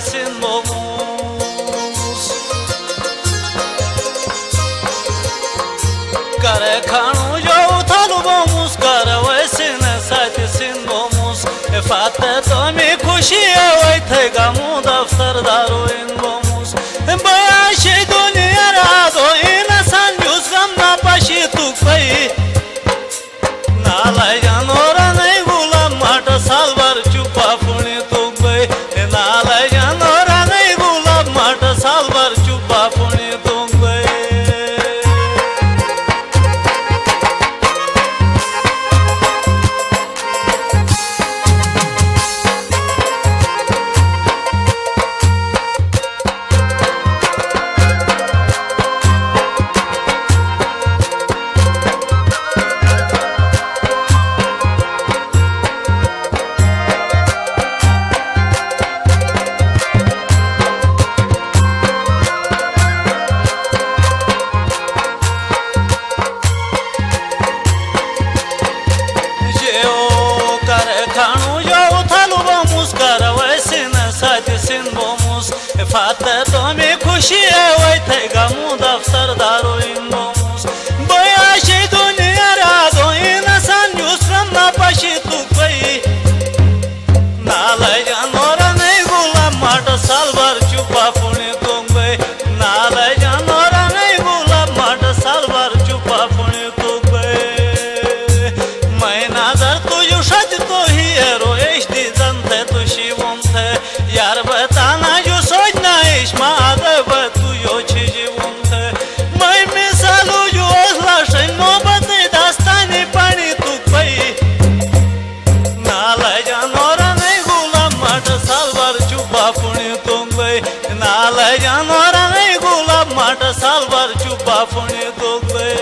sate sin momus Care khanu jo thalu momus Kare vaisine sate sin momus E fate to mi khushi avai thai gamu daftardaro in momus Baya shi duniya rado ina san jus gam na pashi tukpai Nalai janora nai gulam mata salvar chupa puni tukpai Nalai janora nai gulam mata salvar chupa puni tukpai Fate to mi khushi avai thai gamu daftardaro in momus Baya shi duniya rado ina san jus gam na pashi tukpai Nalai janora nai gulam mata salvar chupa puni tukpai Nalai janora nai gulam mata salvar chupa puni tukpai Maina dar tu yushad to hi ero ești dante tu shivom the Yar batana Madă bă tu eu ce живом te Mai misalu eu slașă no bătăi dastani pani tu pai Nala janora nei gulam mata salvar chupa puni tumbai Nala janora nei gulam mata salvar chupa puni tumbai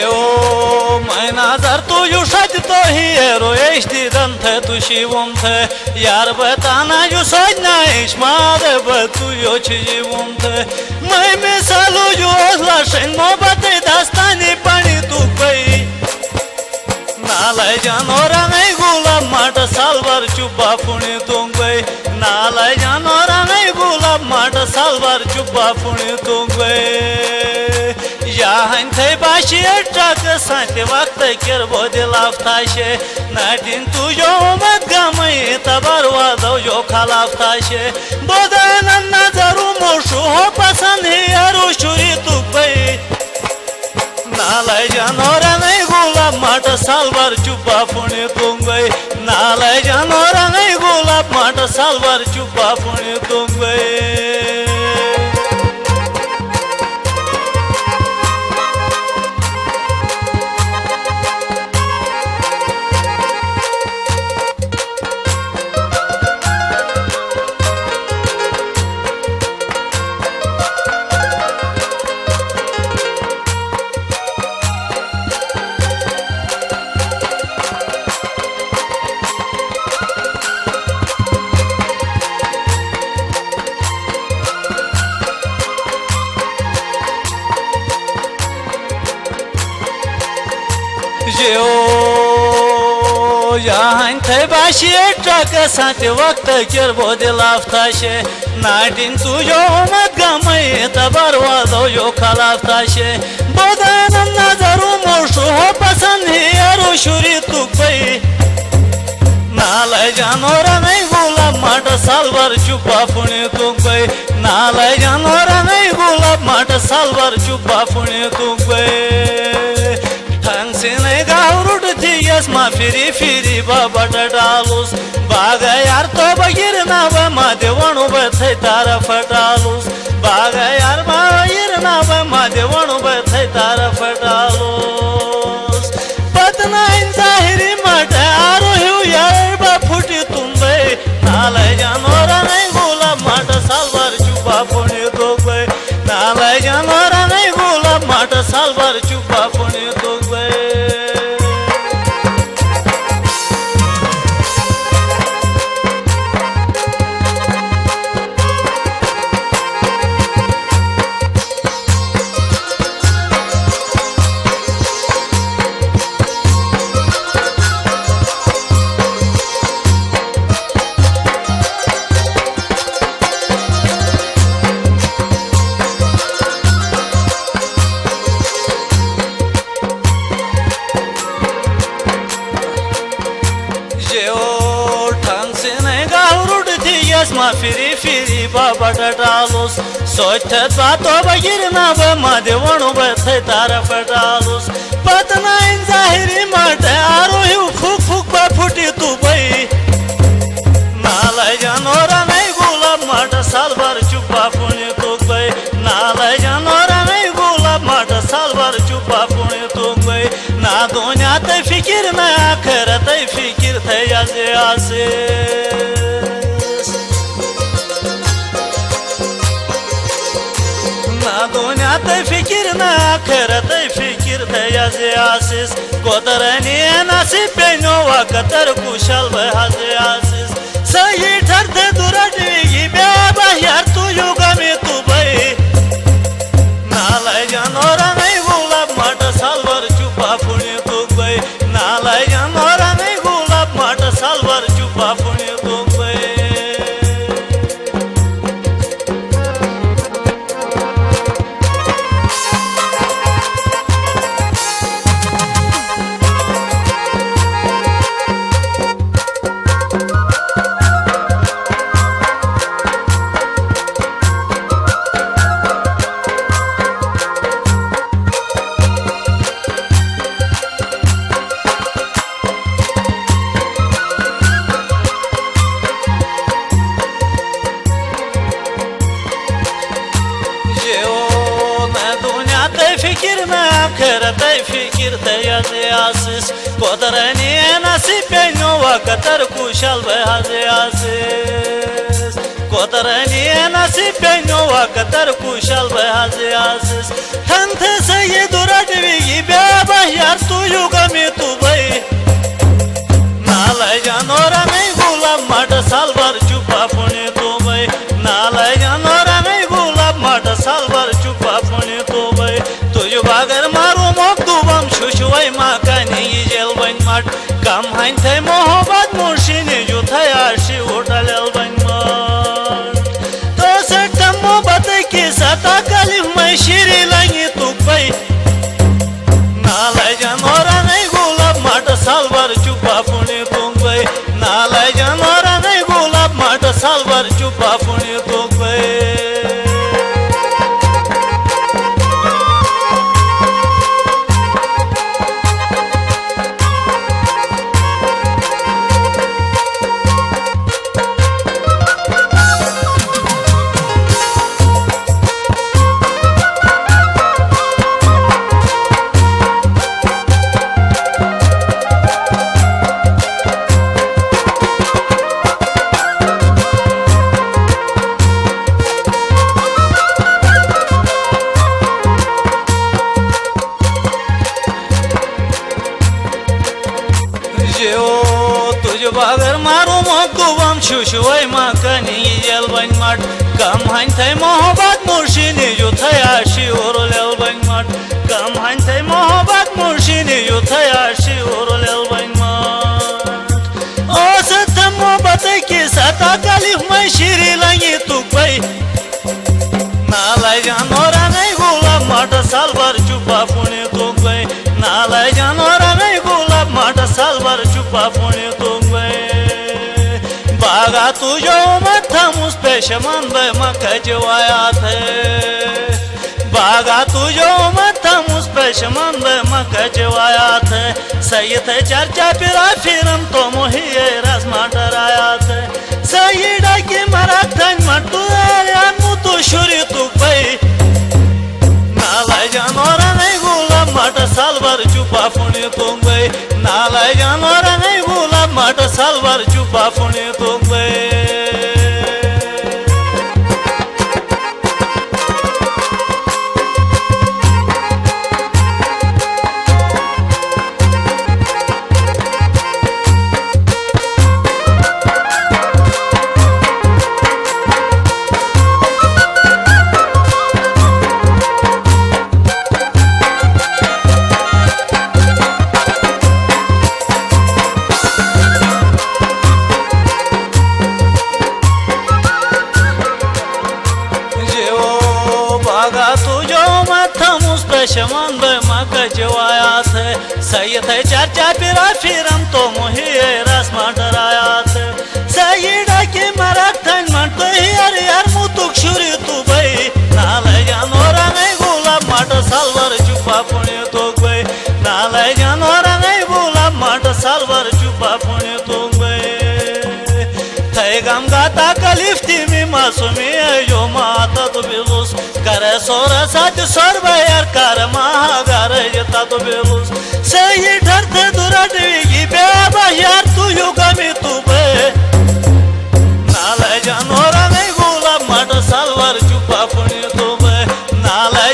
Eu mai nazar tu yushad to hi ero ești dante tu shivom the Yar batana yushad na ishmade bă tu eu ce живом te Mai misalu eu slașă no bătăi dastani pani tu pai Nalai janora nei gulam mata salvar chupa puni tumbai Nalai janora nei gulam mata salvar chupa puni tumbai Yahan thai bashi atrak sate vakt ker bode laftashe Nadin tu yo mat gamai tabar vadau yo khalaftashe Bodanan nazaru moshu ho pasan hi aru shuri tukbai Nalai janora nei gulam mata salvar chupa puni tumbai Nalai janora nei gulam mata salvar chupa puni tumbai Yahan thai bashi atrak sate vakt ker bode laftashe Nadin tu yo mat gamai tabar vadau yo khalaftashe Bodanan nazaru moshu ho pasan hi aru shuri tukpai Nalai janora nei gulam mata salvar chupa puni tukpai Nalai janora nei gulam mata salvar chupa puni tukpai Sine gaurut diyas ma firi firi baba dalus baga yar to bagir na ba ma devanu ba thai tara fatalus baga yar ma ir na ba ma devanu ba thai tara fatalus patna insa सालभर चुपा पण येतो मा free free बाबा डालोस सोचत बातो बगिरना बे वणु बे तारा फटालोस पतना इन जाहिरी माटे आरो हिउ फुक फुक बा फुटी तू बई नालाय जानोरा नहीं गुलाब माट सालभर चुपा पुण्य तो गई नालाय जानोरा नहीं गुलाब माट सालभर चुपा पुण्य तो गई ना दुनिया ते फिकिर ना आखिरत फिकिर थे आसे आसे दुनिया ते फिकिर ना आखिरत फिकिर थे याजे आसिस कोतरनी नसीब पेनो वकतर कुशल बहाजे आसिस सही ठरते दुरटवी बेबा यार तू युगा में तू बई नालाय जानोरा नहीं गुलाब माट सालभर चुपा पुण्य तू गई नालाय जानोरा नहीं गुलाब माट सालभर चुपा पुण्य तू गई फिकिर ना आखिरत फिकिर थे याजे आसिस कोतरनी नसीब पेनो वकतर कुशल बहाजे आसिस कोतरनी नसीब पेनो वकतर कुशल बहाजे आसिस ठंथ से ये दुरटवी बेबा यार तू युगा में तू बई नालाय जानोरा नहीं गुलाब माट सालभर चुपा पुण्य तो बई नालाय जानोरा नहीं गुलाब माट सालभर चुपा पुण्य तो बई तुझ बागर मारो मोक दुबम शुशुवाई माकानी जेल बन माट कम हाइन थे मोहब्बत मुर्शिनी जो थे आशी होटल बन माट तो सटम मोहब्बत की सता कलिफ में शिरी लंगी तू पई नालाय जानोरा नहीं गुलाब माट सालभर चुपा पुण्य तू गई नालाय जानोरा नहीं गुलाब माट सालभर चुपा पुण्य तू गई बागर मारो मोकुबम शुशुवाई माकानी जेल बन माट कम हाइन थे मोहब्बत मुर्शिनी जो थे आशी और लेल बन माट कम हाइन थे मोहब्बत मुर्शिनी जो थे आशी और लेल बन माट ओ सत मोहब्बत की सता कलिफ में शिरी लंगी तू गई नालाय जानोरा नहीं गुलाब माट सालभर चुपा पुण्य तू गई नालाय जानोरा नहीं गुलाब माट सालभर चुपा पुण्य तू बागा तुझो मथा मुस्पेशमन बे मखजवाया थे बागा तुझो मथा मुस्पेशमन बे मखजवाया थे सही थे चर्चा पिरा फिरम तो मोहिए रस्मा डराया थे सही डाके मरा धन मटू यानु तो शुरी तू पई नालाय जानोरा नहीं गुलाब माट सालभर चुपा पुण्य तू गई नालाय जानोरा नहीं गुलाब माट सालभर चुपा पुण्य तू गई दशमन मक जवायात सैयद है चर्चा पिरा फिरम तो मुही रस्मा डरायात सईड के मराठन मट यार यार मुतुक शुरी तू भाई नाले जानोरा नहीं गुलाब मट सलवर चुपा पुणे तो गई नाले जानोरा नहीं गुलाब मट सलवर चुपा पुणे तो गई थे गम गाता कलिफ्ती मी मासूमी यो माता तो बिलुस करे सोरा साथ सोर यार कर महागार जता तो बिलुस सही ठरते दुराडवी बेबा यार तू युगा मी तू बे नाले जानोरा नहीं गुलाब मट सलवर चुपा पुणे तो बे नाले